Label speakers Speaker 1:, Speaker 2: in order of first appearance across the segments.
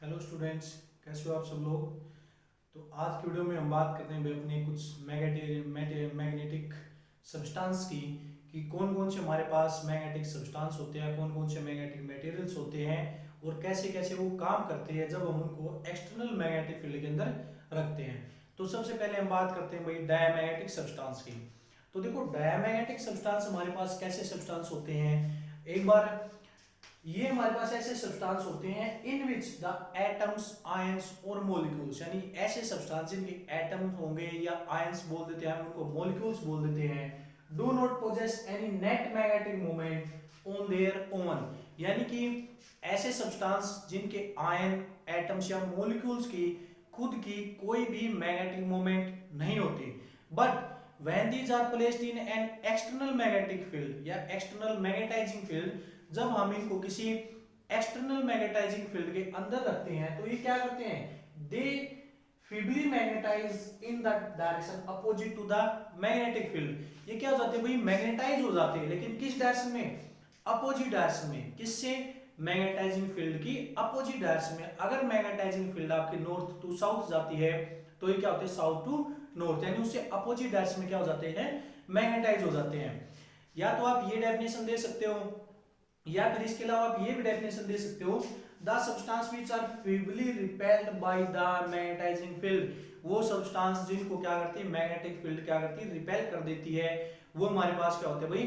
Speaker 1: Hello students, कैसे हो आप सब लोग। तो आज की वीडियो में हम बात करते हैं भाई अपने कुछ मैग्नेटिक सब्सटेंस की कि कौन कौन से हमारे पास मैग्नेटिक सब्सटेंस होते हैं, कौन कौन से मैग्नेटिक मटेरियल्स होते हैं और कैसे कैसे वो काम करते हैं जब हम उनको एक्सटर्नल मैग्नेटिक फील्ड के अंदर रखते हैं। तो सबसे पहले हम बात करते हैं भाई डायमैग्नेटिक सब्सटेंस की। तो देखो, डायमैग्नेटिक सब्सटेंस हमारे पास कैसे सब्सटेंस होते हैं। एक बार ये हमारे पास ऐसे सब्सटेंस होते हैं इन विच द एटम्स, आयंस और मॉलिक्यूल्स, यानी ऐसे सब्सटेंस जिनके एटम्स होंगे या आयंस बोल देते हैं, हम उनको मॉलिक्यूल्स बोल देते हैं, do not possess any net magnetic moment on their own, यानी कि ऐसे सब्सटेंस जिनके आयन, एटम्स या मॉलिक्यूल्स की खुद की कोई भी मैग्नेटिक मोमेंट नहीं होती, but when these are placed in an external magnetic field या external magnetizing field, जब हम इनको किसी एक्सटर्नल मैग्नेटाइजिंग फील्ड के अंदर रखते हैं तो ये क्या करते हैं, they feebly magnetize in the direction opposite to the magnetic field. ये क्या हो जाते हैं भाई, मैग्नेटाइज हो जाते हैं, लेकिन किस डायरेक्शन में, अपोजिट डायरेक्शन में। किससे, मैग्नेटाइजिंग फील्ड की अपोजिट डायरेक्शन में। अगर मैग्नेटाइजिंग फील्ड आपकी नॉर्थ टू साउथ जाती है तो ये क्या होते हैं, साउथ टू नॉर्थ, यानी उससे अपोजिट डायरेक्शन में क्या हो जाते हैं, मैग्नेटाइज हो जाते हैं। या तो आप ये डेफिनेशन दे सकते हो, या फिर इसके अलावा आप ये भी डेफिनेशन दे सकते हो, the substance which are feebly repelled by the magnetising field, वो सब्सटेंस जिनको क्या करती है, मैग्नेटिक फील्ड क्या करती है, रिपेल कर देती है, वो हमारे पास क्या होते हैं भाई,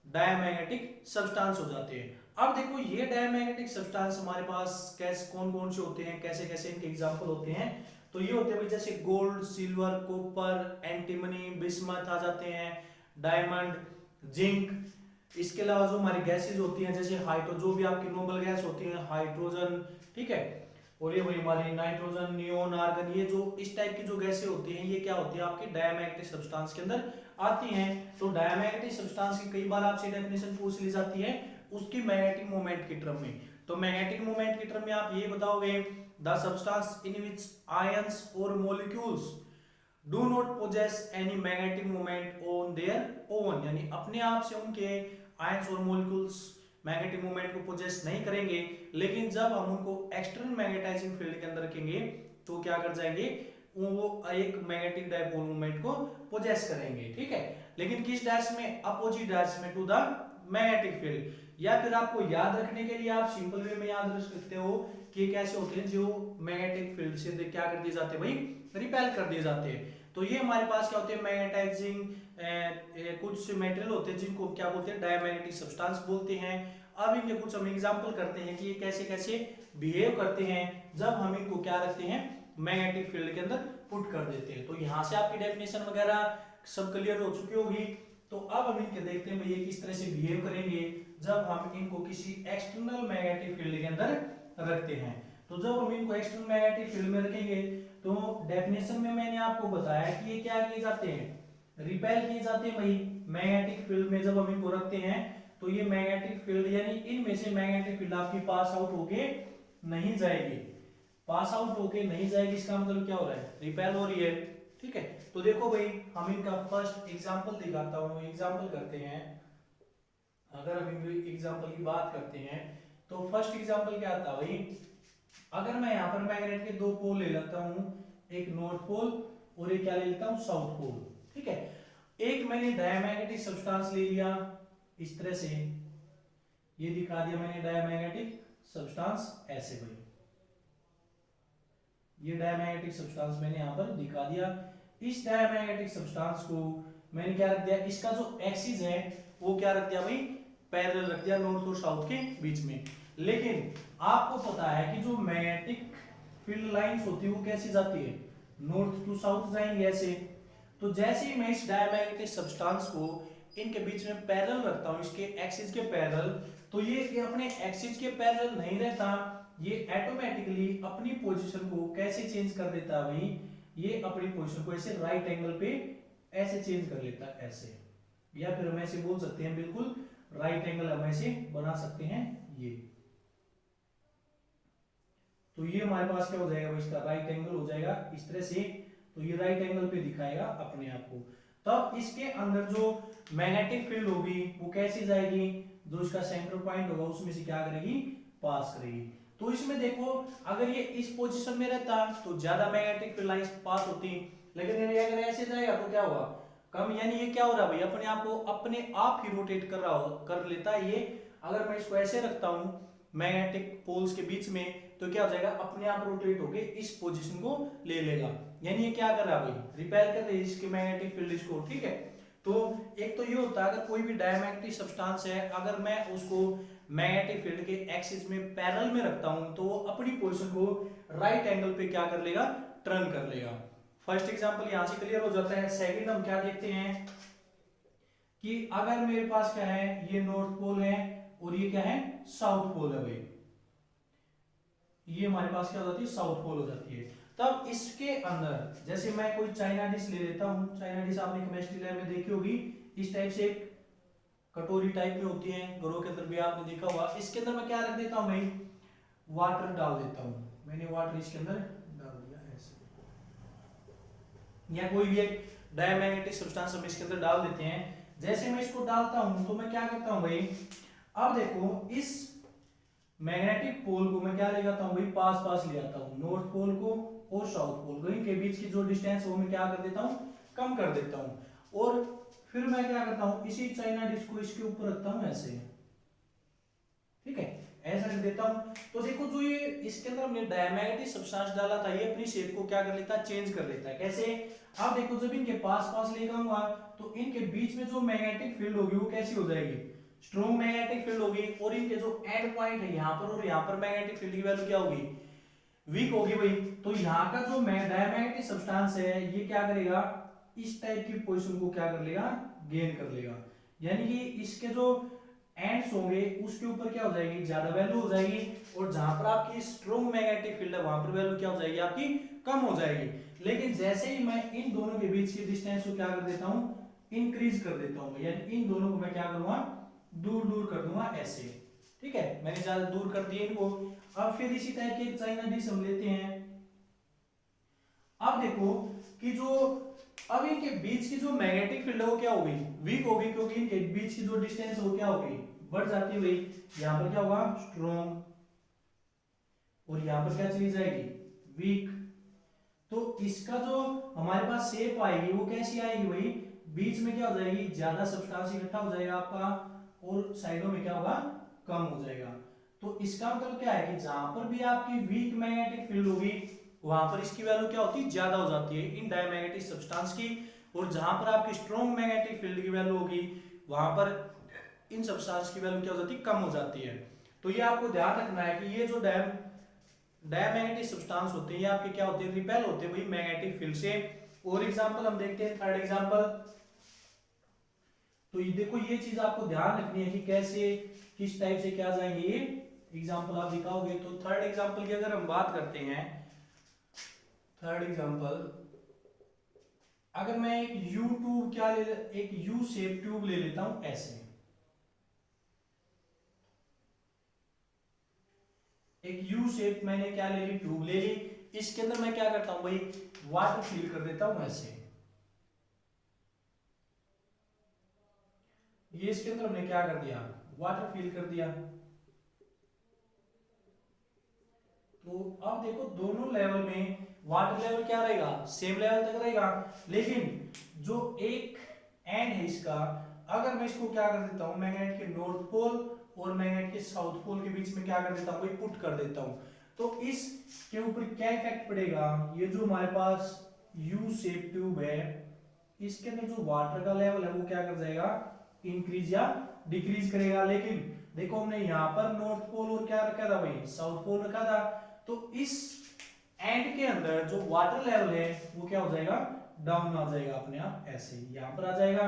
Speaker 1: डायमैग्नेटिक सब्सटेंस हो जाते हैं। अब देखो, ये डायमैग्नेटिक सब्सटेंस हमारे पास कैसे, कौन कौन से होते हैं, कैसे कैसे इनके एग्जांपल होते हैं। तो ये होते हैं भाई जैसे gold, silver, copper, antimony, bismuth आ जाते हैं, डायमंड, जिंक। इसके अलावा जो हमारी गैसेज होती हैं जैसे हाइड्रो, जो भी आपकी नोबल गैस होती है, हाइड्रोजन, ठीक है, और ये वही हमारी नाइट्रोजन, नियोन, आर्गन, ये जो इस टाइप की जो गैसें होती हैं, ये क्या होती है आपकी डायमैग्नेटिक सब्सटेंस के अंदर आती हैं। तो डायमैग्नेटिक सब्सटेंस की कई बार आपसे डेफिनेशन पूछ ली जाती है उसकी मैग्नेटिक मोमेंट की टर्म में। तो मैग्नेटिक मोमेंट की टर्म में आप ये बताओगे, the substance in which ions और molecules do not possess any magnetic moment on their own, यानी अपने आप से उनके आयंस और मॉलिक्यूल्स मैग्नेटिक मोमेंट को पोजेस नहीं करेंगे, लेकिन जब हम उनको एक्सटर्नल मैग्नेटाइजिंग फील्ड के अंदर रखेंगे तो क्या कर जाएंगे, वो एक मैग्नेटिक डायपोल मोमेंट को पोजेस करेंगे, ठीक है। लेकिन किस डायरेक्शन में, अपोजिट डायरेक्शन में टू द मैग्नेटिक फील्ड। या फिर आपको याद रखने के लिए आप सिंपल वे में याद रख सकते हो कि कैसे होते हैं, जो मैग्नेटिक फील्ड से क्या कर दिए जाते हैं भाई, रिपेल कर दिए जाते हैं। तो ये हमारे पास क्या होते हैं, मैग्नेटाइजिंग कुछ मटेरियल होते हैं जिनको क्या बोलते हैं, डायमैग्नेटिक सब्सटेंस बोलते हैं। अब इनके कुछ हम एग्जांपल करते हैं कि ये कैसे कैसे बिहेव करते हैं जब हम इनको क्या रखते हैं, मैग्नेटिक फील्ड के अंदर पुट कर देते हैं। तो यहां से आपकी डेफिनेशन वगैरह सब क्लियर हो चुकी होगी। तो अब हम इनके देखते हैं भैया किस तरह से बिहेव करेंगे जब हम इनको किसी एक्सटर्नल मैग्नेटिक फील्ड के अंदर रखते हैं। तो जब हम इनको एक्सटर्नल मैग्नेटिक फील्ड में रखेंगे तो डेफिनेशन में मैंने आपको बताया कि ये क्या किए जाते हैं, रिपेल किए जाते हैं भाई मैग्नेटिक फील्ड में। जब हम इनको रखते हैं तो ये मैग्नेटिक फील्ड, यानी इनमें से मैग्नेटिक फील्ड आपकी पास आउट होके नहीं जाएगी, पास आउट होके नहीं जाएगी, इसका मतलब क्या हो रहा है, रिपेल हो रही है, ठीक है। तो देखो भाई, हम इनका फर्स्ट एग्जांपल दिखाता हूं, एग्जांपल करते हैं। अगर हम एग्जांपल की बात करते हैं तो फर्स्ट एग्जांपल क्या आता है भाई, अगर मैं यहाँ पर मैग्नेट के दो पोल ले लेता हूं, एक नॉर्थ पोल और एक क्या ले लेता हूं, साउथ पोल, ठीक है। एक मैंने डायमैग्नेटिक सब्सटेंस ले लिया इस तरह से, ये दिखा दिया मैंने डायमैग्नेटिक सब्सटेंस ऐसे भाई, ये डायमैग्नेटिक सब्सटेंस मैंने यहां पर दिखा दिया। इस डायमैग्नेटिक सब्सटेंस को मैंने क्या रख दिया, इसका जो एक्सिस है वो क्या रख दिया भाई, पैरेलल रख दिया नॉर्थ और साउथ के बीच में। लेकिन आपको पता है कि जो मैग्नेटिक फील्ड लाइंस होती है वो कैसी जाती है, नॉर्थ टू साउथ जाएंगे ऐसे। तो जैसे ही मैं इस डायमैग्नेटिक सब्सटेंस को इनके बीच में पैरेलल रखता हूं, इसके एक्सिस के पैरेलल, तो ये अपने एक्सिस के पैरेलल नहीं रहता, ये ऑटोमेटिकली अपनी पोजीशन को कैसे चेंज कर देता है भाई, ये अपनी पोजीशन को ऐसे राइट एंगल पे ऐसे चेंज कर लेता है ऐसे, या फिर हम ऐसे बोल सकते हैं बिल्कुल राइट एंगल हम ऐसे बना सकते हैं ये। तो ये हमारे पास क्या हो जाएगा भाई, इसका राइट एंगल हो जाएगा इस तरह से। तो ये राइट एंगल पे दिखाएगा अपने आप को। तब इसके अंदर जो मैग्नेटिक फील्ड होगी वो कैसी जाएगी, जो इसका सेंटर पॉइंट होगा उसमें से क्या करेगी, पास करेगी। तो इसमें देखो अगर ये इस पोजीशन में रहता तो ज्यादा मैग्नेटिक फील्ड लाइंस पास होती, लेकिन ये अगर ऐसे जाएगा तो क्या होगा, कम। यानी ये क्या हो रहा है भाई, अपने आप को अपने आप ही रोटेट कर रहा हो, कर लेता है ये। अगर मैं इसको ऐसे रखता हूं मैग्नेटिक पोल्स के बीच में तो क्या हो जाएगा, अपने आप रोटेट होके इस पोजीशन को ले लेगा। यानी ये क्या कर रहा है भाई, रिपेल कर रहा है इसके मैग्नेटिक फील्ड इसको, ठीक है। तो एक तो ये होता है अगर कोई भी डायमैग्नेटिक सब्सटेंस है, अगर मैं उसको मैग्नेटिक फील्ड के एक्सिस में पैरेलल में रखता हूं तो वो अपनी पोजीशन को राइट एंगल पे क्या कर लेगा, टर्न कर लेगा। फर्स्ट एग्जांपल यहां से क्लियर हो जाता है। सेकंड हम क्या देखते हैं कि अगर मेरे पास क्या है, ये नॉर्थ पोल है और ये क्या है, साउथ पोल है भाई, ये हमारे पास क्या हो जाती है, साउथ पोल हो जाती है। तब इसके अंदर जैसे मैं कोई चाइना डिश ले लेता हूं, चाइना डिश आपने केमिस्ट्री लैब में देखी होगी, इस टाइप से एक कटोरी टाइप में होती है, घरों के अंदर भी आपने देखा होगा। इसके अंदर मैं क्या रख देता हूं भाई, वाटर डाल देता हूं। मैंने वाटर इसके अंदर डाल दिया ऐसे, या कोई भी एक डायमैग्नेटिक सब्सटेंस हम इसके अंदर डाल देते हैं। जैसे मैं इसको डालता हूं तो मैं क्या करता हूं भाई, अब देखो इस मैग्नेटिक पोल को मैं क्या ले जाता हूं भाई, पास पास ले आता हूं, नॉर्थ पोल को और साउथ पोल को, इनके बीच की जो डिस्टेंस है वो मैं क्या कर देता हूं, कम कर देता हूं। और फिर मैं क्या करता हूं, इसी चाइना डिश को इसके ऊपर रखता हूं ऐसे, ठीक है, ऐसा रख देता हूं। तो देखो जो ये इसके अंदर हमने डायमैग्नेटिक सब्सटेंस डाला था, ये अपनी शेप को क्या कर लेता है, चेंज कर लेता है। कैसे, अब देखो जब इनके पास पास ले जाऊंगा तो इनके बीच में जो मैग्नेटिक फील्ड होगी वो कैसी हो जाएगी, स्ट्रॉन्ग मैग्नेटिक फील्ड होगी। और इनके जो एंड पॉइंट है यहाँ पर और यहाँ पर मैग्नेटिक फील्ड की वैल्यू क्या होगी, वीक होगी भाई। तो यहाँ का जो डायमैग्नेटिक सब्सटेंस है ये क्या करेगा, इस टाइप की पोजीशन को क्या कर लेगा, गेन कर लेगा। यानी कि इसके जो एंड्स होंगे उसके ऊपर क्या हो जाएगी, ज्यादा वैल्यू हो जाएगी, और जहां पर आपकी स्ट्रॉन्ग मैग्नेटिक फील्ड है वहां पर वैल्यू क्या हो जाएगी, आपकी कम हो जाएगी। लेकिन जैसे ही मैं इन दोनों के बीच की डिस्टेंस को क्या कर देता हूं, इंक्रीज कर देता हूं, यानी इन दोनों को मैं क्या करूंगा, दूर दूर कर दूंगा ऐसे, ठीक है, मैंने ज्यादा दूर कर दिए इनको। अब फिर इसी टाइप के चाइना डिश हम लेते हैं। अब देखो कि जो अब इनके बीच की जो मैग्नेटिक फील्ड है वो क्या होगी, वीक होगी, क्योंकि इनके बीच की जो डिस्टेंस है वो क्या होगी, बढ़ जाती है भाई। यहां पर क्या होगा, स्ट्रॉन्ग, और यहां पर क्या चली जाएगी, वीक। तो इसका जो हमारे पास शेप आएगी वो कैसी आएगी भाई, बीच में क्या हो जाएगी, ज्यादा सब्सटेंस इकट्ठा हो जाएगा आपका, और साइडों में क्या होगा, कम हो जाएगा। तो इसका मतलब क्या है कि जहां पर भी आपकी वीक मैग्नेटिक फील्ड होगी वहां पर इसकी वैल्यू क्या होती है, ज्यादा हो जाती है इन डायमैग्नेटिक सब्सटेंस की, और जहां पर आपकी स्ट्रॉन्ग मैग्नेटिक फील्ड की वैल्यू होगी वहां पर इन सब्सटेंस की वैल्यू क्या हो जाती है, कम हो जाती है। तो ये आपको ध्यान रखना है कि ये जो डायमैग्नेटिक सब्सटेंस होते हैं ये आपके क्या होते हैं, रिपेल होते हैं भाई मैग्नेटिक फील्ड से। और एग्जांपल हम देखते हैं, थर्ड एग्जांपल। तो ये देखो ये चीज आपको ध्यान रखनी है कि कैसे किस टाइप से क्या जाएंगे ये एग्जांपल आप दिखाओगे। तो थर्ड एग्जांपल की अगर हम बात करते हैं, थर्ड एग्जांपल, अगर मैं एक यू ट्यूब क्या ले, एक यू शेप ट्यूब ले लेता हूं ऐसे, एक यू शेप मैंने क्या ले ली, ट्यूब ले ली। इसके अंदर मैं क्या करता हूं भाई, वाटर फिल कर देता हूं ऐसे, ये इसके अंदर हमने क्या कर दिया, वाटर फिल कर दिया। तो अब देखो दोनों लेवल में वाटर लेवल क्या रहेगा, सेम लेवल तक रहेगा, लेकिन जो एक एंड है इसका, अगर मैं इसको क्या कर देता हूं, मैग्नेट के नॉर्थ पोल और मैग्नेट के साउथ पोल के बीच में क्या कर देता हूं, पुट कर देता हूं, तो इसके ऊपर क्या इफेक्ट पड़ेगा, ये जो हमारे पास यू शेप ट्यूब है इसके अंदर जो वाटर का लेवल है वो क्या कर जाएगा, इंक्रीज या डिक्रीज करेगा। लेकिन देखो हमने यहाँ पर नॉर्थ पोल और क्या रखा था भाई, साउथ पोल रखा था, तो इस एंड के अंदर जो वाटर लेवल है वो क्या हो जाएगा, डाउन आ जाएगा अपने आप, ऐसे यहाँ पर आ जाएगा।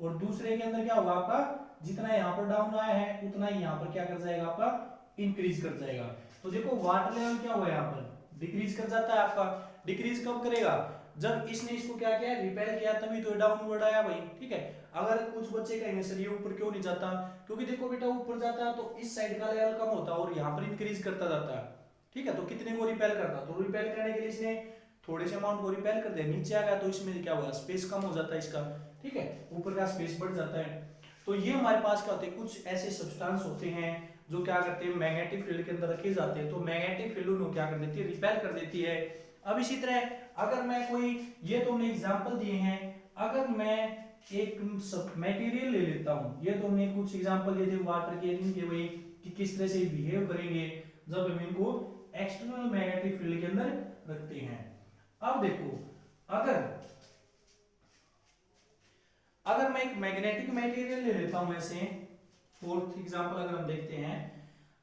Speaker 1: और दूसरे के अंदर क्या होगा, आपका जितना यहाँ पर डाउन आया है उतना ही यहाँ पर क्या कर जाएगा, आपका इंक्रीज कर जाएगा। तो देखो वाटर लेवल क्या हुआ, यहाँ पर डिक्रीज कर जाता है आपका। डिक्रीज कब करेगा, जब इसने इसको क्या किया, रिपेल किया, तभी तो डाउनवर्ड आया भाई, ठीक है। अगर कुछ बच्चे कहेंगे सर ये ऊपर क्यों नहीं जाता, क्योंकि देखो बेटा ऊपर जाता है तो इस साइड का लेवल कम होता है और यहाँ पर इंक्रीज करता जाता है, ठीक है। तो कितने को रिपेल करता, तो रिपेल करने के लिए इसने थोड़े से अमाउंट को रिपेल कर दिया, नीचे आ गया तो इसमें क्या हुआ, स्पेस कम हो जाता है इसका, ठीक है, ऊपर का स्पेस बढ़ जाता है। तो ये हमारे पास क्या होते हैं, कुछ ऐसे सब्सटेंस होते हैं जो क्या करते हैं मैग्नेटिक फील्ड के अंदर रखे जाते हैं, तो मैग्नेटिक फील्ड उन्हें क्या कर देती है, रिपेल कर देती है। अब इसी तरह अगर मैं कोई, ये तो हमने एग्जांपल दिए हैं, अगर मैं एक मटेरियल ले लेता हूं, ये तो हमने कुछ एग्जांपल दिए थे वाटर के इनके, भाई कि किस तरह से बिहेव करेंगे जब हम इनको एक्सटर्नल मैग्नेटिक फील्ड के अंदर रखते हैं। अब देखो, अगर मैं एक मैग्नेटिक मटेरियल ले लेता हूं, ऐसे फोर्थ एग्जांपल अगर हम देखते हैं,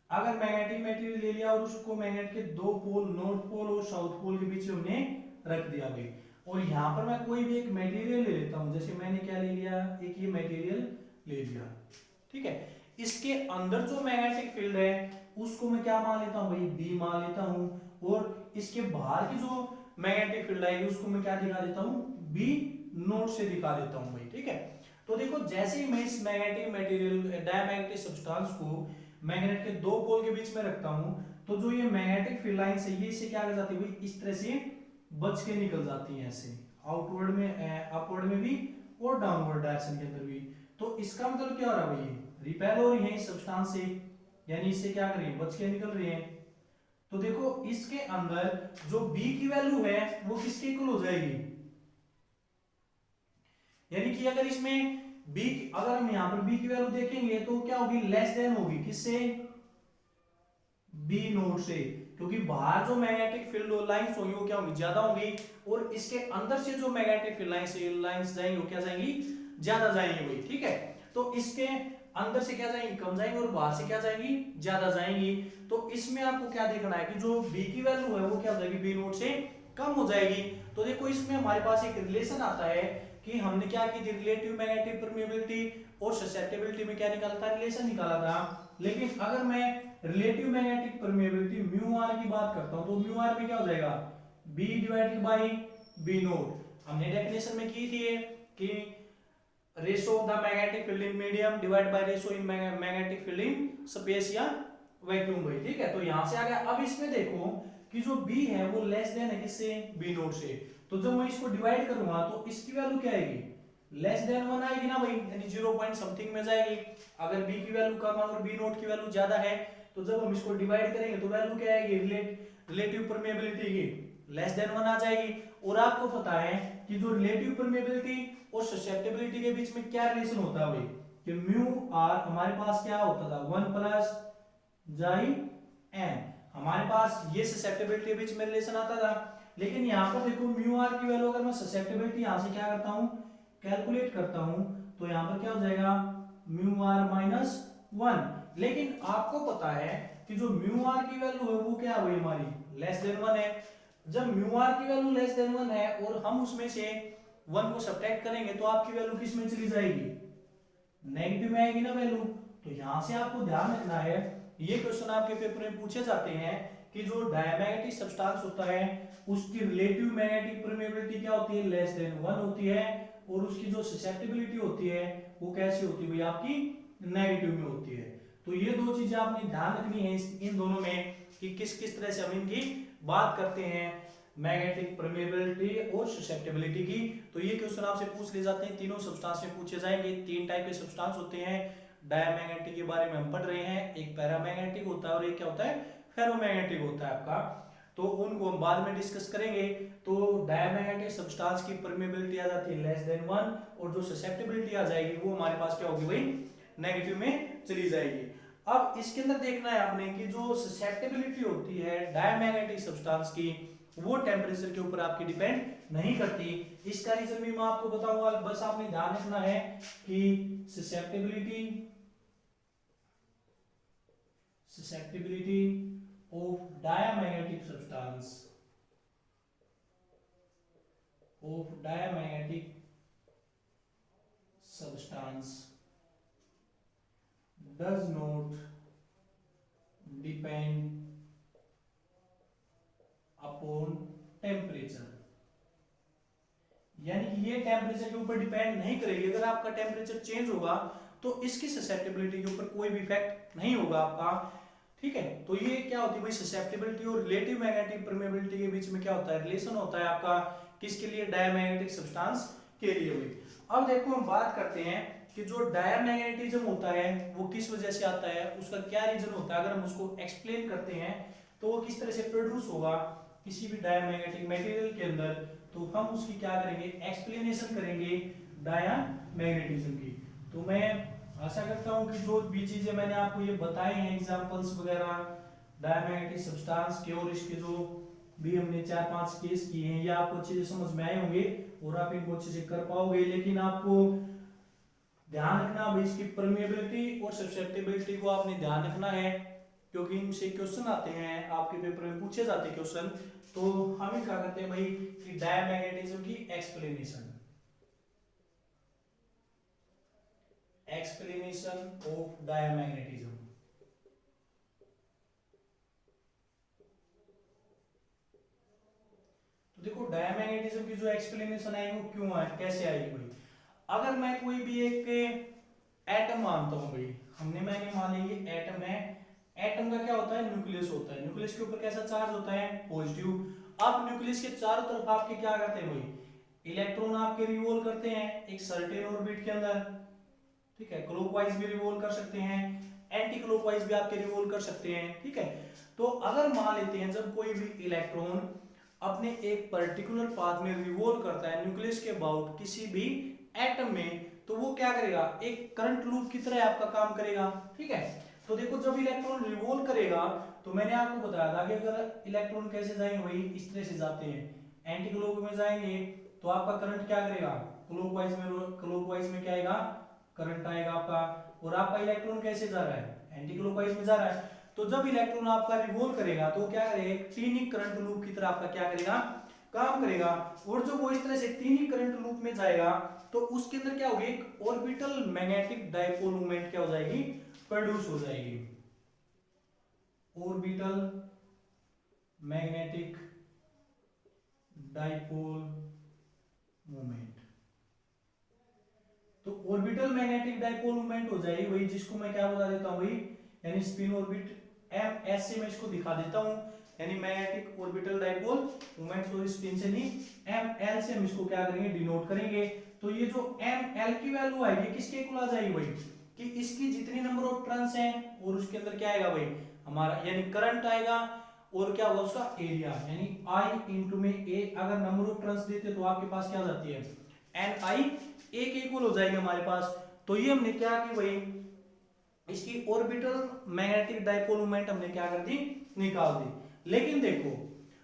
Speaker 1: अगर मैग्नेटिक मटेरियल ले लिया और उसको मैग्नेट के दो पोल, नॉर्थ पोल और साउथ पोल के बीच में हमने रख दिया भाई, और यहाँ पर मैं कोई भी एक मटेरियल ले लेता हूं, जैसे मैंने क्या ले लिया, एक ये मटेरियल ले लिया, ठीक है, इसके अंदर जो मैग्नेटिक फील्ड है उसको मैं क्या मान लेता हूं भाई, बी मान लेता हूं, और इसके बाहर की जो मैग्नेटिक फील्ड आएगी उसको मैं क्या दिखा देता हूं, बी नोट से दिखा देता हूं भाई, ठीक है। तो देखो जैसे ही मैं इस मैग्नेटिक मटेरियल, डायमैग्नेटिक सब्सटेंस को मैग्नेट के दो पोल के बीच में रखता हूं, तो जो ये मैग्नेटिक फील्ड लाइन है ये इससे क्या कर जाती है भाई, इस तरह से बच के निकल जाती है, ऐसे आउटवर्ड में, अपवर्ड में भी और डाउनवर्ड डायरेक्शन के अंदर भी। तो इसका मतलब क्या हो रहा है भाई, रिपेल हो रही है इस सब्सटेंस से, यानी इससे क्या कर रही है, बच के निकल रही है। तो देखो इसके अंदर जो B की वैल्यू है वो किसके इक्वल हो जाएगी, यानी कि अगर इसमें B, अगर हम यहां पर B की वैल्यू देखेंगे तो क्या होगी, लेस देन होगी, किससे, B नोट से, क्योंकि बाहर जो मैग्नेटिक फील्ड लाइंस होंगी वो क्या होंगी, ज्यादा होंगी, और इसके अंदर से जो मैग्नेटिक फील्ड लाइंस जाएंगी वो क्या जाएंगी, ज्यादा जाएंगी भाई, ठीक है। तो इसके अंदर से क्या जाएंगी, कम जाएंगी, और बाहर से क्या जाएंगी, ज्यादा जाएंगी। तो इसमें आपको क्या देखना है कि जो B की वैल्यू है वो क्या हो जाएगी, B नोट से कम हो जाएगी। तो देखो इसमें हमारे पास एक रिलेशन आता है कि हमने क्या की थी, रिलेटिव मैग्नेटिक परमेबिलिटी और ससेप्टिबिलिटी में क्या निकाला था, रिलेशन निकाला था। लेकिन अगर मैं relative magnetic permeability mu R की बात करता हूं, तो म्यू आर में क्या हो जाएगा, B divided by B note. हमने डेफिनेशन में की थी कि ratio of the magnetic field in medium divide by ratio in magnetic field in space या वैक्यूम भाई, ठीक है। तो यहां से आ गया। अब इसमें देखो कि जो B है वो लेस देन है किससे, B नोट से, तो जब मैं इसको डिवाइड करूंगा तो इसकी वैल्यू क्या आएगी, लेस देन 1 आएगी ना भाई, यानी 0 पॉइंट समथिंग में जाएगी। अगर B की वैल्यू कम है और B नोट की वैल्यू ज्यादा है, तो जब हम इसको डिवाइड करेंगे तो वैल्यू क्या आएगी, रिलेटिव परमेबिलिटी की लेस देन 1 आ जाएगी। और आपको पता है कि जो रिलेटिव परमेबिलिटी और ससेप्टिबिलिटी के बीच में क्या रिलेशन होता है भाई, कि म्यू आर हमारे पास क्या होता था, 1 प्लस जाई एन, हमारे पास ये ससेप्टिबिलिटी के बीच में रिलेशन आता था। लेकिन यहाँ पर देखो म्यू आर की वैल्यू अगर मैं ससेप्टिबिलिटी यहाँ से क्या करता हूँ, कैलकुलेट करता हूँ, तो यहाँ पर क्या हो जाएगा, म्यू आर माइनस 1। लेकिन आपको पता है कि जो म्यू आर की वैल्यू है वो क्या हुई हमारी, लेस देन 1 है। जब म्यू आर की वैल्यू लेस देन 1 है और हम उसमें से 1 को सब्ट्रैक्ट करेंगे तो आपकी वैल्यू किस में चली जाएगी, नेगेटिव में आएगी ना वैल्यू। तो यहां से आपको ध्यान रखना है, ये क्वेश्चन आपके पेपर में पूछे जाते हैं कि जो डायमैग्नेटिक सब्सटेंस होता है उसकी रिलेटिव मैग्नेटिक परमेबिलिटी क्या होती है, लेस देन 1 होती है, और उसकी जो ससेप्टिबिलिटी होती है वो कैसी होती है भाई, आपकी नेगेटिव में होती है। तो ये दो चीजें आपने ध्यान रखनी है इन दोनों में, कि किस किस तरह से हम इनकी बात करते हैं, मैग्नेटिक परमेबिलिटी और ससेप्टिबिलिटी की। तो ये क्वेश्चन आपसे पूछ ले जाते हैं, तीनों सब्सटेंस में पूछे जाएंगे। 3 टाइप के सब्सटेंस होते हैं, डायमैग्नेटिक के बारे में हम पढ़ रहे हैं, एक पैरामैग्नेटिक होता है और एक क्या होता है, फेरोमैग्नेटिक होता है आपका। तो उनको हम बाद में डिस्कस करेंगे। तो डायमैग्नेटिक सब्सटेंस की परमेबिलिटी आ जाती है लेस देन 1, और जो ससेप्टिबिलिटी आ जाएगी वो हमारे पास क्या होगी भाई, नेगेटिव में चली जाएगी। अब इसके अंदर देखना है आपने कि जो ससेप्टिबिलिटी होती है डायमैग्नेटिक सब्सटेंस की, वो टेम्परेचर के ऊपर आपकी डिपेंड नहीं करती। इसका रीजन भी मैं आपको बताऊंगा, बस आपने ध्यान रखना है कि susceptibility of diamagnetic substance does not depend upon temperature, यानी कि ये टेम्परेचर के ऊपर डिपेंड नहीं करेगी। अगर आपका टेम्परेचर चेंज होगा तो इसकी ससेप्टिबिलिटी के ऊपर कोई भी इफेक्ट नहीं होगा आपका, ठीक है। तो ये क्या होती है भाई, ससेप्टिबिलिटी और रिलेटिव मैग्नेटिक परमेबिलिटी के बीच में क्या होता है, रिलेशन होता है आपका, किसके लिए, डायमैग्नेटिक सब्सटेंस के लिए भाई। अब देखो हम बात करते हैं कि जो डायमैग्नेटिज्म होता है वो किस वजह से आता है, उसका क्या रीजन होता है, अगर हम उसको एक्सप्लेन करते हैं तो वो किस तरह से प्रोड्यूस होगा किसी भी डायमैग्नेटिक मटेरियल के अंदर, तो हम उसकी क्या करेंगे, एक्सप्लेनेशन करेंगे डायमैग्नेटिज्म की। तो मैं आशा करता हूं कि जो भी चीजें मैंने आपको ये बताई हैं, एग्जांपल्स वगैरह डायमैग्नेटिक सब्सटेंस के, और इसके जो भी हमने 4-5 केस किए हैं, ये आपको अच्छे से समझ में आए होंगे और आप इनको अच्छे से कर पाओगे। लेकिन आपको ध्यान रखना भाई, इसकी परमेबिलिटी और ससेप्टिबिलिटी को आपने ध्यान रखना है, क्योंकि इनसे क्वेश्चन आते हैं, आपके पेपर में पूछे जाते हैं क्वेश्चन। तो हम ही क्या करते हैं भाई कि डायमैग्नेटिज्म की एक्सप्लेनेशन ऑफ डायमैग्नेटिज्म। तो देखो डायमैग्नेटिज्म की जो एक्सप्लेनेशन आई वो क्यों आई, कैसे आई भाई। अगर मैं कोई भी एक एटम मानता हूं भाई, मैंने मान लिया ये एटम है, एटम का क्या होता है, न्यूक्लियस होता है, न्यूक्लियस के ऊपर कैसा चार्ज होता है, पॉजिटिव। अब न्यूक्लियस के चारों तरफ आपके क्या करते हैं भाई, इलेक्ट्रॉन आपके रिवॉल्व करते हैं एक सर्टेन ऑर्बिट के अंदर, ठीक है, क्लॉकवाइज भी रिवॉल्व कर सकते हैं, एंटी क्लॉकवाइज भी आपके रिवॉल्व कर सकते हैं, ठीक है। तो अगर मान लेते हैं जब कोई भी इलेक्ट्रॉन अपने एक पर्टिकुलर पाथ में रिवॉल्व करता है न्यूक्लियस के अबाउट किसी भी एटम में, तो वो क्या करेगा, एक करंट लूप की तरह आपका काम करेगा, ठीक है। तो देखो जब इलेक्ट्रॉन रिवॉल्व करेगा तो मैंने आपको बताया था कि अगर इलेक्ट्रॉन कैसे जाएंगे वही इस तरह से जाते हैं, एंटी क्लॉक में जाएंगे तो आपका करंट क्या करेगा, क्लॉकवाइज में क्या आएगा, करंट आएगा आपका। और आपका इलेक्ट्रॉन कैसे जा रहा है, एंटी क्लॉकवाइज में जा रहा है। तो जब इलेक्ट्रॉन आपका रिवॉल्व करेगा तो क्या करेगा, एक तीनी करंट लूप की तरह आपका क्या करेगा, काम करेगा। और जब वो इस तरह से तीनी करंट लूप में जाएगा तो उसके अंदर क्या होगी, एक ऑर्बिटल मैग्नेटिक डाइपोल मूवमेंट क्या हो जाएगी, प्रोड्यूस हो जाएगी, ऑर्बिटल मैग्नेटिक डाइपोल मूवमेंट। तो ऑर्बिटल मैग्नेटिक डाइपोल मूवमेंट हो जाएगी वही, जिसको मैं क्या बता देता हूं वही, यानी स्पिन ऑर्बिट एम एस से मैं इसको दिखा देता हूं, यानी magnetic orbital dipole movement, sorry spin से नहीं, एम एल से हम इसको क्या करेंगे, डिनोट करेंगे। तो ये जो एम एल की वैल्यू आएगी किसके इक्वल आ जाएगी भाई, कि इसकी जितनी नंबर ऑफ टर्न्स हैं और उसके अंदर क्या आएगा भाई हमारा, यानी करंट आएगा, और क्या होगा उसका एरिया, यानी आई इंटू में ए, अगर नंबर ऑफ टर्न्स देते तो आपके पास क्या जाती है, एन आई ए के इक्वल हो जाएगी हमारे पास। तो ये हमने क्या की भाई, इसकी ऑर्बिटल मैग्नेटिक डाइपोल मोमेंट हमने क्या कर दी, निकाल दी। लेकिन देखो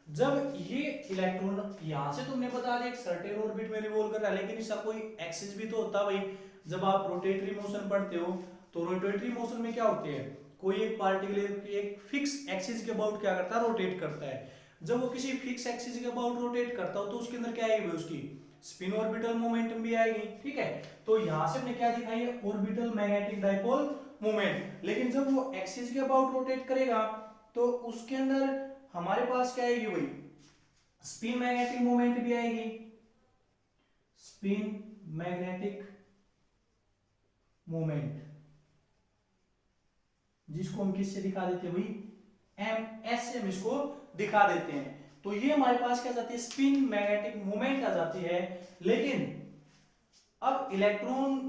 Speaker 1: जब ये इलेक्ट्रॉन यहां से तुमने बता दिया एक सर्टेन ऑर्बिट में रिवॉल्व कर रहा है, लेकिन इसका कोई एक्सिस भी तो होता भाई। जब आप रोटेटरी मोशन पढ़ते हो तो रोटेटरी मोशन में क्या होते हैं, कोई एक पार्टिकल एक फिक्स एक्सिस के अबाउट क्या करता है, रोटेट करता है। जब वो किसी फिक्स एक्सिस के अबाउट रोटेट करता हो तो उसके अंदर क्या आएगी, उसकी स्पिन ऑर्बिटल मोमेंटम भी आएगी, ठीक है। तो यहां से हमने क्या दिखाई है, ऑर्बिटल मैग्नेटिक डाइपोल मोमेंट। लेकिन जब वो एक्सिस के अबाउट रोटेट करेगा तो उसके अंदर हमारे पास क्या आएगी भाई, स्पिन मैग्नेटिक मोमेंट भी आएगी, स्पिन मैग्नेटिक मोमेंट, जिसको हम किससे दिखा देते हैं भाई, एम एस से हम इसको दिखा देते हैं। तो ये हमारे पास क्या जाती है, स्पिन मैग्नेटिक मोमेंट आ जाती है। लेकिन अब इलेक्ट्रॉन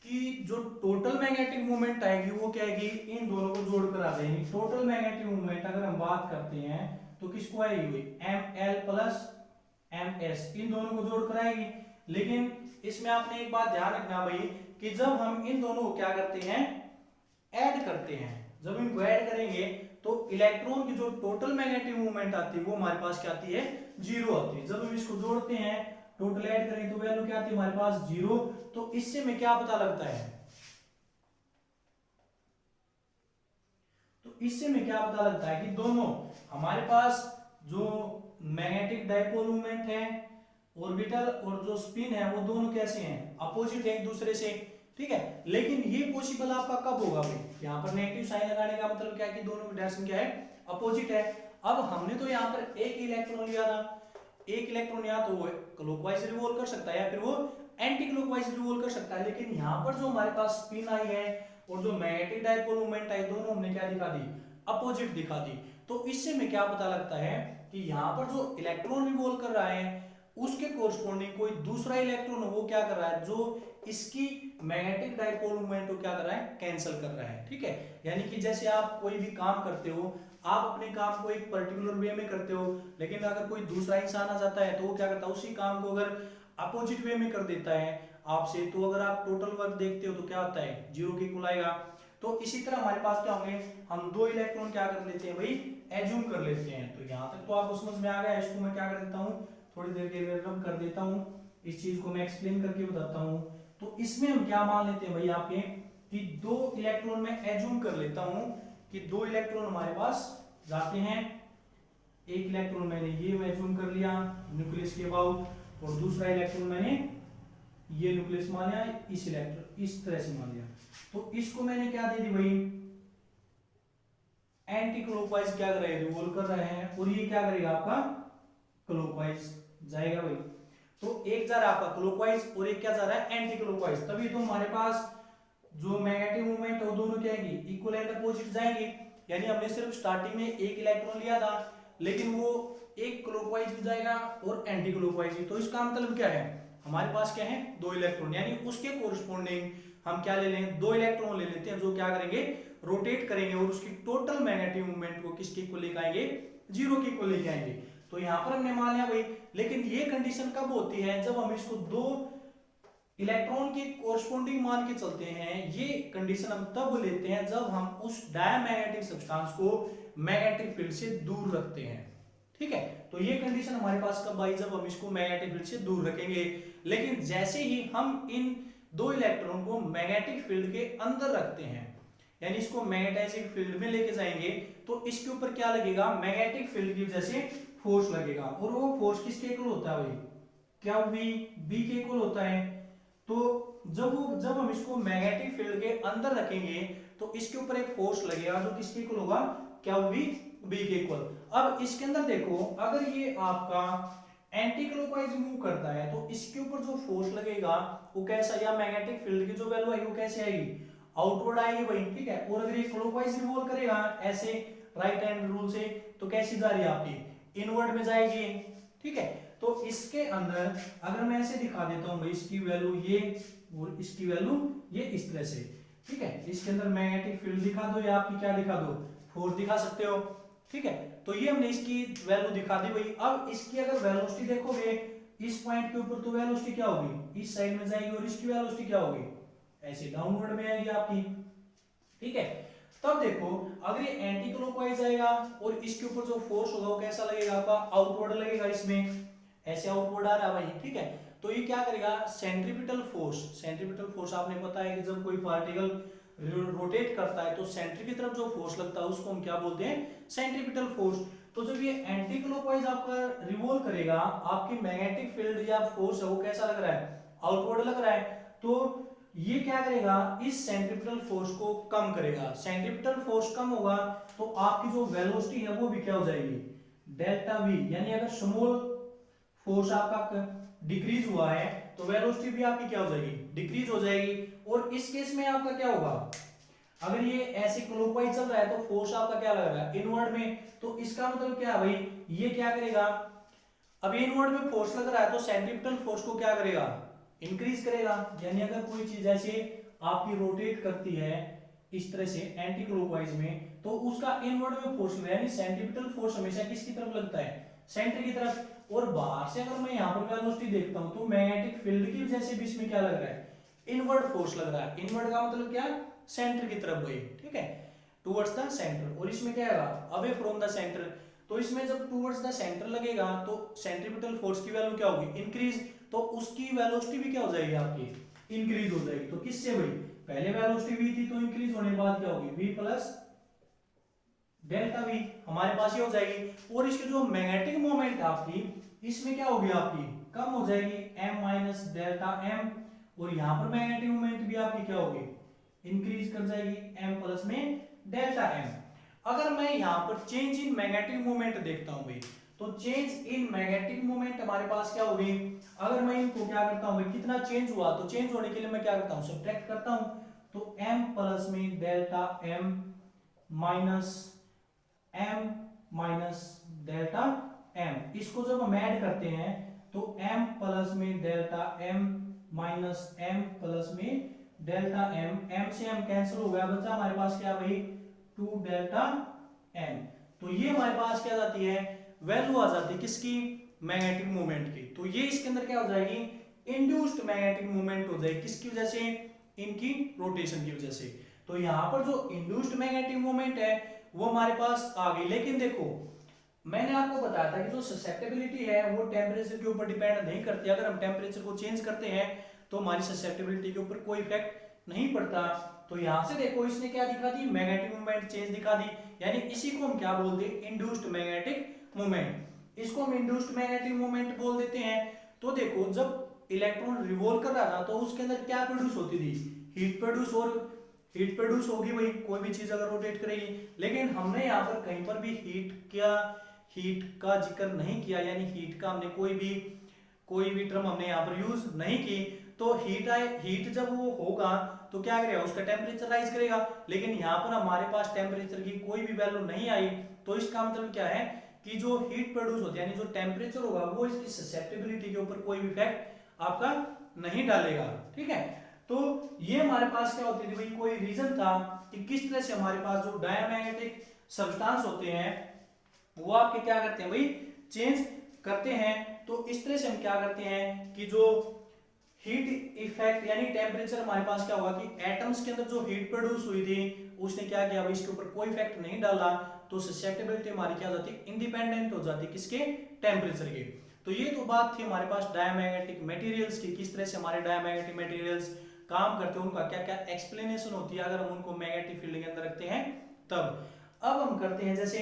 Speaker 1: की जो टोटल मैग्नेटिक मोमेंट आएगी वो क्या आएगी, इन दोनों को जोड़कर आ जाएगी। टोटल मैग्नेटिक मोमेंट अगर हम बात करते हैं तो किसको आएगी भाई, M L plus M S, इन दोनों को जोड़कर आएगी। लेकिन इसमें आपने एक बात ध्यान रखना भाई कि जब हम इन दोनों को क्या करते हैं, ऐड करते हैं, जब इनको ऐड करेंगे तो इलेक्ट्रॉन की जो टोटल मैग्नेटिक मूवमेंट आती है वो हमारे पास क्या आती है, जीरो आती है। जब हम इसको जोड़ते हैं टोटल ऐड करेंगे तो वैल्यू क्या आती है हमारे पास, जीरो। तो इससे हमें क्या पता लगता है, तो इससे हमें क्या पता लगता है कि दोनों हमारे पास जो मैग्नेटिक डाइपोल मूवमेंट है ऑर्बिटल और जो स्पिन है वो दोनों कैसे हैं, अपोजिट है एक दूसरे से, ठीक है। लेकिन ये पॉसिबल आपका कब होगा भाई, यहाँ पर नेगेटिव साइन लगाने का मतलब क्या है कि दोनों की डायरेक्शन क्या है, अपोजिट है। अब हमने तो यहाँ पर एक इलेक्ट्रॉन लिया था, एक इलेक्ट्रॉन या तो वो क्लॉकवाइज रिवॉल्व कर सकता है या फिर वो एंटी क्लॉकवाइज रिवॉल्व कर सकता है। लेकिन यहाँ पर जो हमारे पास स्पिन आई है और जो मैग्नेटिक डाइपोल मोमेंट आई, दोनों हमने क्या दिखा दी, अपोजिट दिखा दी। तो इससे हमें क्या पता लगता है कि यहाँ पर जो इलेक्ट्रॉन रिवॉल्व कर रहा है उसके कोरस्पॉन्डिंग कोई दूसरा इलेक्ट्रॉन वो क्या कर रहा है, जो इसकी मैग्नेटिक डाइपोल मोमेंट को क्या कर रहा है, कैंसिल कर रहा है। ठीक है, यानी कि जैसे आप कोई भी काम करते हो, आप अपने काम को एक पर्टिकुलर वे में करते हो, लेकिन अगर कोई दूसरा इंसान आ जाता है तो वो क्या करता है, उसी काम को अगर अपोजिट वे में कर देता है आपसे, तो अगर आप टोटल वर्क देखते हो तो क्या होता है, जीरो के इक्वल आएगा। तो इसी तरह हमारे पास क्या होंगे, हम दो इलेक्ट्रॉन क्या कर लेते हैं भाई, एज्यूम कर लेते हैं। तो यहाँ तक तो आपको समझ में आ गया। इसको मैं क्या कर देता हूँ, थोड़ी देर के लिए रब कर देता हूँ, इस चीज को मैं एक्सप्लेन करके बताता हूँ। तो इसमें हम क्या मान लेते हैं भाई आपके, कि दो इलेक्ट्रॉन में एज्यूम कर लेता हूँ कि दो इलेक्ट्रॉन हमारे पास जाते हैं। एक इलेक्ट्रॉन मैंने ये एज्यूम कर लिया न्यूक्लियस के अबाउट, और दूसरा इलेक्ट्रॉन मैंने ये न्यूक्लियस मान लिया, इस इलेक्ट्रॉन इस तरह से मान लिया। तो इसको मैंने क्या दे दी भाई, एंटी क्लॉकवाइज क्या कर रहे हैं, रिवॉल्व कर रहे हैं, और ये क्या करेगा आपका क्लॉकवाइज जाएगा भाई। तो एक जा रहा है आपका क्लॉकवाइज और एक क्या जा रहा है, एंटी क्लॉकवाइज। तभी तो हमारे पास जो मैग्नेटिक मूवमेंट है वो दोनों क्या आएंगे, इक्वल एंड अपोजिट जाएंगे। यानी हमने सिर्फ स्टार्टिंग में एक इलेक्ट्रॉन लिया था, लेकिन वो एक क्लॉकवाइज भी जाएगा और एंटी क्लॉकवाइज भी। तो इसका मतलब क्या है, हमारे पास क्या है, दो इलेक्ट्रॉन, यानी उसके कोरिस्पोंडिंग हम क्या ले लें, दो इलेक्ट्रॉन ले लेते हैं जो क्या करेंगे, रोटेट करेंगे और उसकी टोटल मैग्नेटिक मूवमेंट को किसके इक्वल लेके आएंगे, जीरो के इक्वल लेके आएंगे। तो यहां पर हमने मान लिया भाई। लेकिन ये कंडीशन कब होती है, जब हम इसको दो इलेक्ट्रॉन के कोरस्पोंडिंग मान के चलते हैं। ये कंडीशन हम तब लेते हैं जब हम उस डायमैग्नेटिक सब्सटेंस को मैग्नेटिक फील्ड से दूर रखते हैं। ठीक है, तो ये कंडीशन हमारे पास कब आई, जब हम इसको मैग्नेटिक फील्ड से दूर रखेंगे। लेकिन जैसे ही हम इन दो इलेक्ट्रॉन को मैग्नेटिक फील्ड के अंदर रखते हैं, यानी इसको मैग्नेटाइजिंग फील्ड में लेके जाएंगे, तो इसके ऊपर क्या लगेगा, मैग्नेटिक फील्ड की वजह से फोर्स लगेगा। और वो फोर्स किसके इक्वल होता है भाई, क्या बी के इक्वल होता है। तो जब हम इसको मैग्नेटिक फील्ड के अंदर रखेंगे तो इसके ऊपर एक फोर्स लगेगा जो किसके इक्वल होगा, क्या बी के इक्वल। अब इसके अंदर देखो, अगर ये आपका एंटी क्लॉकवाइज मूव करता है तो इसके ऊपर जो फोर्स लगेगा वो कैसा, या मैग्नेटिक फील्ड की जो वैल्यू आएगी वो कैसे आएगी, आउटवर्ड आएगी भाई। ठीक है, और अगर ये क्लॉकवाइज रिवॉल्व करेगा ऐसे राइट हैंड रूल से, तो कैसी जा रही है आपकी, इनवर्ड में जाएगी। ठीक है, तो इसके अंदर अगर मैं ऐसे दिखा देता हूं भाई, इसकी वैल्यू ये और इसकी वैल्यू ये इस तरह से। ठीक है, इसके अंदर मैग्नेटिक फील्ड दिखा दो या आपकी क्या दिखा दो, फोर्स दिखा सकते हो। ठीक है, तो ये हमने इसकी वैल्यू दिखा दी भाई। अब इसकी अगर वेलोसिटी देखोगे इस पॉइंट के ऊपर, तो वेलोसिटी क्या होगी, इस साइड में जाएगी, और इसकी वेलोसिटी क्या होगी, ऐसे डाउनवर्ड में आएगी आपकी। ठीक है, तब देखो अगर ये एंटी क्लॉकवाइज आएगा और इसके ऊपर जो फोर्स होगा वो कैसा लगेगा आपका, आउटवर्ड लगेगा, इसमें ऐसे आउटवर्ड आ रहा है भाई। ठीक है, तो ये क्या करेगा, सेंट्रीपिटल फोर्स। सेंट्रीपिटल फोर्स आपने पता है कि जब कोई पार्टिकल रोटेट करता है तो सेंटर की तरफ जो फोर्स लगता है उसको हम क्या बोलते हैं, सेंट्रीपिटल फोर्स। तो जब ये एंटी क्लॉकवाइज आपका रिवॉल्व करेगा, आपकी मैग्नेटिक फील्ड या फोर्स है वो कैसा लग रहा है, आउटवर्ड लग रहा है। तो ये क्या करेगा, इस सेंट्रीपिटल फोर्स को कम करेगा। सेंट्रीपिटल फोर्स कम होगा तो आपकी जो वेलोसिटी है वो भी क्या हो जाएगी, डेल्टा वी। यानी अगर स्मॉल फोर्स आपका डिक्रीज हुआ है तो वेलोसिटी भी आपकी क्या हो जाएगी, डिक्रीज हो जाएगी। और इस केस में आपका क्या होगा, अगर ये ऐसे क्लॉकवाइज चल रहा है तो फोर्स आपका क्या लग रहा है, इनवर्ड में। तो इसका मतलब क्या है भाई, ये क्या करेगा, अब इनवर्ड में फोर्स लग रहा है तो सेंट्रीपिटल फोर्स को क्या करेगा, इंक्रीज करेगा। यानी अगर कोई चीज ऐसे आपकी रोटेट करती है इस तरह से एंटी क्लॉकवाइज में, तो उसका इनवर्ड में फोर्स, यानी सेंट्रीपिटल फोर्स हमेशा किसकी तरफ लगता है, सेंटर की तरफ। और बाहर से अगर मैं यहाँ पर वेलोसिटी देखता हूँ तो मैग्नेटिक फील्ड की वजह से भी इसमें क्या लग रहा है, इनवर्ड फोर्स लग रहा है। इनवर्ड का मतलब क्या, सेंटर की तरफ गई। ठीक है, टुवर्ड्स द सेंटर। और इसमें क्या आएगा, अवे फ्रॉम द सेंटर। तो इसमें जब टुवर्ड्स द सेंटर लगेगा तो सेंट्रीपिटल फोर्स की वैल्यू क्या होगी, इंक्रीज। तो उसकी वेलोसिटी भी क्या हो जाएगी आपकी, इंक्रीज हो जाएगी। तो किससे भाई, पहले वेलोसिटी v थी तो इंक्रीज होने के बाद क्या होगी, v प्लस डेल्टा v हमारे पास ये हो जाएगी। और इसकी जो मैग्नेटिक मोमेंट आपकी इसमें क्या होगी, आपकी कम हो जाएगी, m माइनस डेल्टा m। और यहां पर मैग्नेटिक मोमेंट भी आपकी क्या होगी, इंक्रीज कर जाएगी, m प्लस में डेल्टा m। अगर मैं यहां पर चेंज इन मैग्नेटिक मोमेंट देखता हूं भाई, तो चेंज इन मैग्नेटिक मोमेंट हमारे पास क्या होगी, अगर मैं इनको क्या करता हूं भाई, कितना चेंज हुआ, तो चेंज होने के लिए मैं क्या करता हूं, सब्ट्रैक्ट करता हूं। तो m प्लस में delta m minus m minus delta m, इसको जब हम ऐड करते हैं तो m प्लस में delta m minus M plus में डेल्टा एम, एम से एम कैंसिल हो गया, बचा हमारे पास क्या भाई 2 डेल्टा एम। तो ये हमारे पास क्या जाती है, वैल्यू आ जाती है किसकी, मैग्नेटिक मोमेंट की। तो ये इसके अंदर क्या हो जाएगी, इंड्यूस्ड मैग्नेटिक मोमेंट हो जाएगी, किसकी वजह से, इनकी रोटेशन की वजह से। तो यहां पर जो इंड्यूस्ड मैग्नेटिक मोमेंट है वो हमारे पास आ गई। लेकिन देखो मैंने आपको बताया था कि जो ससेप्टेबिलिटी है वो टेम्परेचर के ऊपर डिपेंड नहीं करती। अगर हम टेम्परेचर को चेंज करते हैं तो हमारी ससेप्टेबिलिटी के ऊपर कोई इफेक्ट नहीं पड़ता। तो यहां से देखो इसने क्या दिखा दी, मैग्नेटिक मोमेंट चेंज दिखा दी, यानी इसी को हम क्या बोलते हैं, इंड्यूस्ड मैग्नेटिक मोमेंट। इसको हम इंड्यूस्ड मैग्नेटिक मोमेंट बोल देते हैं। तो देखो जब इलेक्ट्रॉन रिवॉल्व कर रहा था तो उसके अंदर क्या प्रोड्यूस होती थी, हीट प्रोड्यूस, और हीट प्रोड्यूस होगी भाई कोई भी चीज अगर रोटेट करेगी। लेकिन हमने यहाँ पर कहीं पर भी हीट का जिक्र नहीं किया, यानी हीट का हमने कोई भी टर्म हमने यहाँ पर यूज नहीं की। तो हीट जब वो होगा तो क्या करेगा, उसका टेम्परेचर राइज करेगा। लेकिन यहाँ पर हमारे पास टेम्परेचर की कोई भी वैल्यू नहीं आई, तो इसका मतलब क्या है कि जो हीट प्रोड्यूस होती है यानी जो टेम्परेचर होगा वो इसकी ससेप्टेबिलिटी के ऊपर कोई भी इफेक्ट आपका नहीं डालेगा। ठीक है, तो ये हमारे पास क्या होती थी भाई, कोई रीजन था कि किस तरह से हमारे पास जो डायमैग्नेटिक सब्सटेंस होते हैं वो आपके क्या करते हैं भाई, चेंज करते हैं। तो इस तरह से हम क्या करते हैं कि जो हीट इफेक्ट यानी टेम्परेचर हमारे पास क्या हुआ कि एटम्स के अंदर जो हीट प्रोड्यूस हुई थी उसने क्या किया भाई, इसके ऊपर कोई इफेक्ट नहीं डाला। तो ससेप्टेबिलिटी हमारी क्या हो जाती है, इंडिपेंडेंट हो जाती है किसके, टेम्परेचर के। तो ये तो बात थी हमारे पास डायमैग्नेटिक मटेरियल्स की, किस तरह से हमारे डायमैग्नेटिक मटेरियल्स काम करते हैं, उनका क्या क्या एक्सप्लेनेशन होती है अगर हम उनको मैग्नेटिक फील्ड के अंदर रखते हैं तब। अब हम करते हैं, जैसे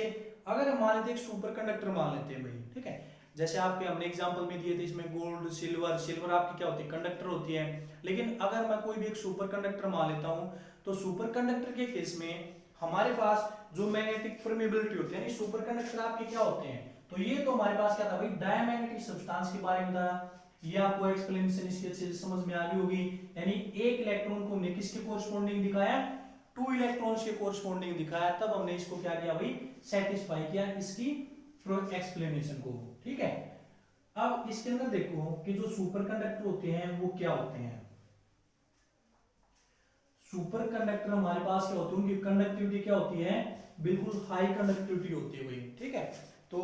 Speaker 1: अगर हम मान लेते हैं सुपर कंडक्टर मान लेते हैं भाई, ठीक है, जैसे आपके हमने एग्जांपल में दिए थे, इसमें गोल्ड सिल्वर आपकी क्या होती है, कंडक्टर होती है। लेकिन अगर मैं कोई भी एक सुपर कंडक्टर मान लेता हूं तो सुपर कंडक्टर के केस में हमारे पास जो मैग्नेटिक परमेबिलिटी होती है, सुपर कंडक्टर आपके क्या होते हैं। तो ये तो हमारे पास क्या था भाई, डायमैग्नेटिक सब्सटेंस के बारे में था। ये आपको एक्सप्लेनेशन इसके अच्छे से समझ में आ गई होगी। यानी एक इलेक्ट्रॉन को हमने किसके कोरस्पोंडिंग दिखाया, 2 इलेक्ट्रॉन्स के कोरस्पोंडिंग दिखाया, तब हमने इसको क्या किया भाई, सेटिस्फाई किया इसकी एक्सप्लेनेशन को। ठीक है, अब इसके अंदर देखो कि जो सुपर कंडक्टर होते हैं वो क्या होते हैं। सुपर कंडक्टर हमारे पास क्या होती है, उनकी कंडक्टिविटी क्या होती है, बिल्कुल हाई कंडक्टिविटी होती है भाई। ठीक है, तो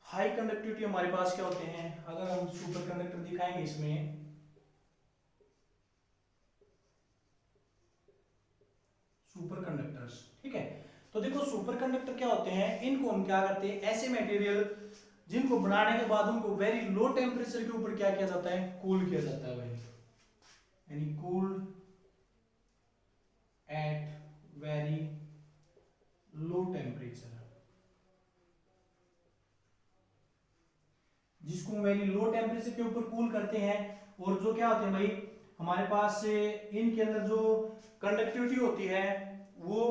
Speaker 1: हाई कंडक्टिविटी हमारे पास क्या होते हैं, अगर हम सुपर कंडक्टर दिखाएंगे इसमें, सुपर कंडक्टर्स, ठीक है, तो देखो सुपर कंडक्टर क्या होते हैं, इनको हम क्या करते हैं, ऐसे मटेरियल जिनको बनाने के बाद उनको वेरी लो टेम्परेचर के ऊपर क्या किया जाता है, कूल किया जाता है भाई, यानी cooled at very low temperature, जिसको वेरी लो टेम्परेचर के ऊपर कूल करते हैं। और जो क्या होते हैं भाई हमारे पास से इनके अंदर जो कंडक्टिविटी होती है वो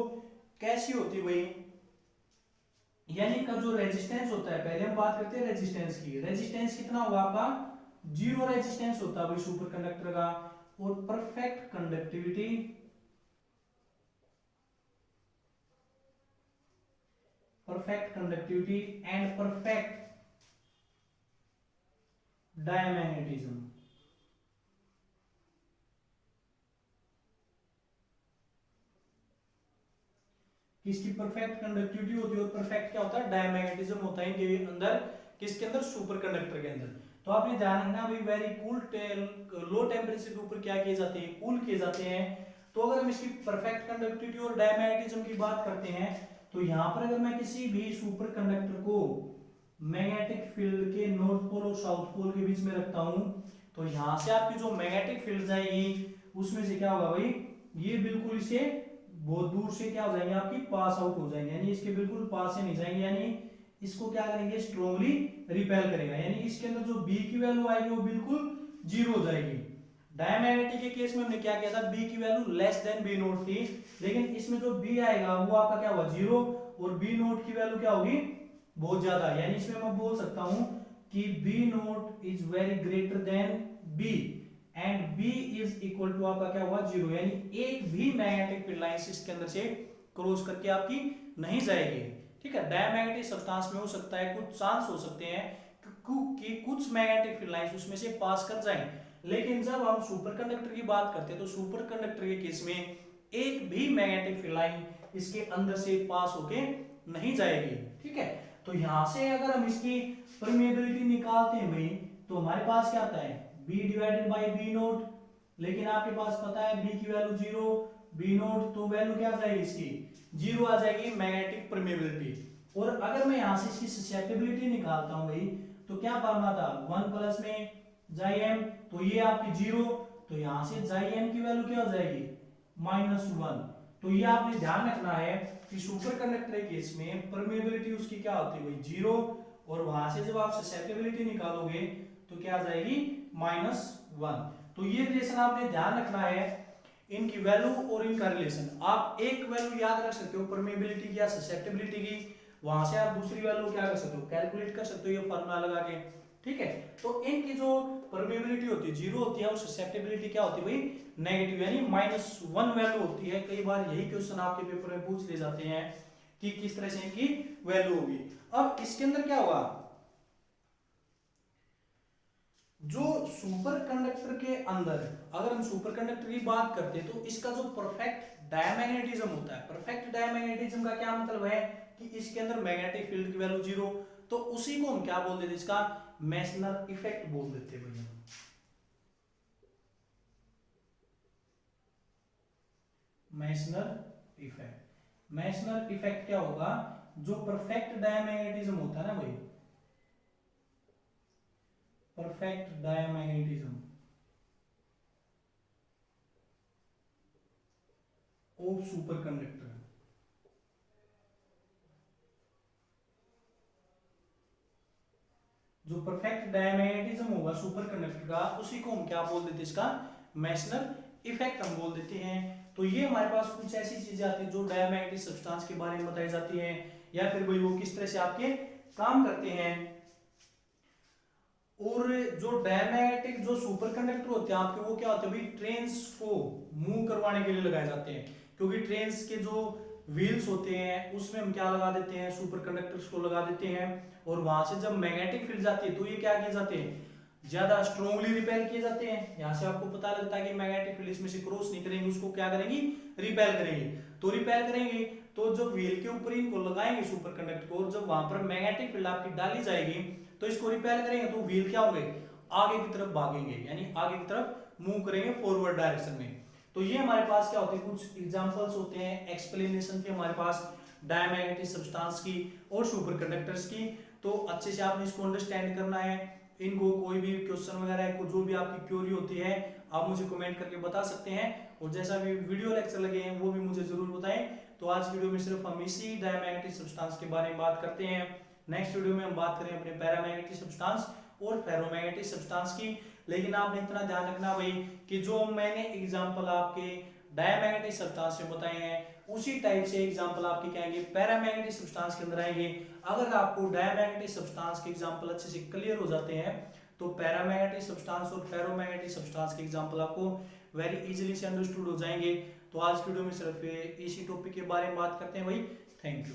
Speaker 1: कैसी होती है भाई, यानी का जो रेजिस्टेंस होता है, पहले हम बात करते हैं रेजिस्टेंस की। रेजिस्टेंस कितना होगा आपका, 0 रेजिस्टेंस होता है भाई सुपर कंडक्टर का। और perfect conductivity, and perfect diamagnetism. किसकी परफेक्ट कंडक्टिविटी होती है और परफेक्ट क्या होता है, डायमैग्नेटिज्म होता है इनके अंदर, किसके अंदर, सुपर कंडक्टर के अंदर। तो आपने ध्यान रखना भाई, वेरी लो टेम्परेचर के ऊपर क्या किए जाते हैं, कूल किए जाते हैं। तो अगर हम इसकी परफेक्ट कंडक्टिविटी और डायमैग्नेटिज्म की बात करते हैं तो यहां पर अगर मैं किसी भी सुपर कंडक्टर को मैग्नेटिक फील्ड के नॉर्थ पोल और साउथ पोल के बीच में रखता हूं तो यहां से आपकी जो मैग्नेटिक फील्ड जाएगी उसमें से क्या होगा भाई, ये बिल्कुल इसे बहुत दूर से क्या हो जाएंगे, आपकी पास आउट हो जाएंगे, यानी इसके बिल्कुल पास से नहीं जाएंगे, यानी इसको क्या करेंगे, स्ट्रॉन्गली रिपेल करेगा, यानी इसके अंदर जो बी की वैल्यू आएगी वो बिल्कुल 0 हो जाएगी। डायमैग्नेटिक के केस में हमने क्या किया था, बी की value less than B naught थी, लेकिन इसमें जो बी आएगा वो आपका क्या होगा, 0, और बी नोट की वैल्यू क्या होगी, बहुत ज्यादा, यानी इसमें मैं बोल सकता हूं कि B naught is very greater than B and B is equal to आपका क्या हुआ, 0, यानी एक भी मैग्नेटिक फील्ड लाइन इसके अंदर से क्रॉस करके आपकी नहीं जाएगी। ठीक है, डायमैग्नेटिक सब्सटेंस में हो सकता है कुछ चांस हो सकते हैं कि कुछ मैग्नेटिक फील्ड लाइंस उसमें से पास कर जाएं। लेकिन जब हम सुपर कंडक्टर की बात करते हैं तो सुपर कंडक्टर के केस में एक भी मैग्नेटिक फील्ड लाइन इसके अंदर से पास होके नहीं जाएगी। ठीक है, तो यहां से अगर हम इसकी परमेबिलिटी निकालते हैं भाई, तो हमारे पास क्या आता है b divided by B naught. लेकिन आपके पास पता है b की वैल्यू 0, बी नोट, तो वैल्यू क्या आ जाएगी इसकी 0 आ जाएगी मैग्नेटिक परमेबिलिटी। और अगर मैं यहां से इसकी ससेप्टिबिलिटी निकालता हूं भाई, तो क्या फॉर्मूला था 1 प्लस में जाई एम, तो ये आपकी 0, तो यहां से जाई एम की वैल्यू क्या हो जाएगी -1। तो ये आपने ध्यान रखना है कि सुपर कंडक्टर के केस में परमेबिलिटी उसकी क्या होती है भाई 0, और वहां से जब आप ससेप्टिबिलिटी निकालोगे तो क्या आ जाएगी -1। तो ये रिलेशन आपने ध्यान रखना है, इनकी वैल्यू और इनका रिलेशन। आप एक वैल्यू याद रख सकते हो परमेबिलिटी की या ससेप्टिबिलिटी की, वहां से आप दूसरी वैल्यू क्या कर सकते हो कैलकुलेट कर सकते हो ये फार्मूला लगा के। ठीक है, तो इनकी जो परमेबिलिटी होती है 0 होती है और ससेप्टिबिलिटी क्या होती है भाई नेगेटिव, यानी -1 वैल्यू होती है। कई बार यही क्वेश्चन आपके पेपर में पूछ ले जाते हैं कि किस तरह से इनकी वैल्यू होगी। अब इसके अंदर क्या होगा, जो सुपर कंडक्टर के अंदर अगर हम सुपर कंडक्टर की बात करते हैं तो इसका जो परफेक्ट डायमैग्नेटिज्म होता है, परफेक्ट डायमैग्नेटिज्म का क्या मतलब है कि इसके अंदर मैग्नेटिक फील्ड की वैल्यू 0, तो उसी को हम क्या बोल देते हैं, इसका मेसनर इफेक्ट बोल देते हैं भैया। मेसनर इफेक्ट, मेसनर इफेक्ट क्या होगा, जो परफेक्ट डायमैग्नेटिज्म होता है ना भाई, perfect diamagnetism of super conductor, जो परफेक्ट डायमैग्नेटिज्म होगा सुपर कंडक्टर का उसी को हम क्या बोल देते हैं, इसका मेसनर इफेक्ट हम बोल देते हैं। तो ये हमारे पास कुछ ऐसी चीजें आती हैं जो डायमैग्नेटिक सब्सटेंस के बारे में बताई जाती हैं, या फिर भाई वो किस तरह से आपके काम करते हैं। और जो डायमैग्नेटिक जो सुपर कंडक्टर होते हैं आपके, वो क्या होते हैं भाई ट्रेन्स को मूव करवाने के लिए लगाए जाते हैं, क्योंकि ट्रेन्स के जो व्हील्स होते हैं उसमें हम क्या लगा देते हैं सुपर कंडक्टर्स को लगा देते हैं, और वहां से जब मैग्नेटिक फील्ड जाती है तो ये क्या किए जाते हैं ज्यादा स्ट्रॉन्गली रिपेल किए जाते हैं। यहाँ से आपको पता लगता है कि मैग्नेटिक फील्ड इसमें से क्रॉस नहीं करेंगे, उसको क्या करेंगी रिपेल करेंगे। तो रिपेल करेंगे तो जब व्हील के ऊपर इनको लगाएंगे सुपर कंडक्टर को, और जब वहां पर मैग्नेटिक फील्ड आपकी डाली जाएगी तो इसको रिपेल करेंगे, तो व्हील क्या होंगे आगे की तरफ भागेंगे, यानी आगे की तरफ मूव करेंगे फॉरवर्ड डायरेक्शन में। तो ये हमारे पास क्या होते हैं कुछ एग्जांपल्स होते हैं एक्सप्लेनेशन के हमारे पास डायमैग्नेटिक सब्सटेंस की और सुपर कंडक्टर्स की। तो अच्छे से आपने इसको अंडरस्टैंड करना है। इनको कोई भी क्वेश्चन वगैरह है, जो भी आपकी क्यूरी होती है आप मुझे कमेंट करके बता सकते हैं, और जैसा भी वीडियो लेक्चर लगे हैं वो भी मुझे जरूर बताएं। तो आज वीडियो में सिर्फ हम इसी डायमैग्नेटिक सब्सटेंस के बारे में बात करते हैं। नेक्स्ट वीडियो में हम बात करें अपने पैरामैग्नेटिक सब्सटेंस और फेरोमैग्नेटिक सब्सटेंस की। लेकिन आपने इतना ध्यान रखना भाई कि जो मैंने एग्जांपल आपके डायमैग्नेटिक सब्सटेंस में बताए हैं उसी टाइप से एग्जांपल आपके क्या आएंगे पैरामैग्नेटिक सब्सटेंस के अंदर आएंगे। अगर आपको डायमैग्नेटिक सब्सटेंस के एग्जांपल अच्छे से क्लियर हो जाते हैं तो पैरामैग्नेटिक सब्सटेंस और फेरोमैग्नेटिक सब्सटेंस के एग्जांपल आपको वेरी इजीली से अंडरस्टूड हो जाएंगे। तो आज वीडियो में सिर्फ इसी टॉपिक के बारे में बात करते हैं भाई। Thank you.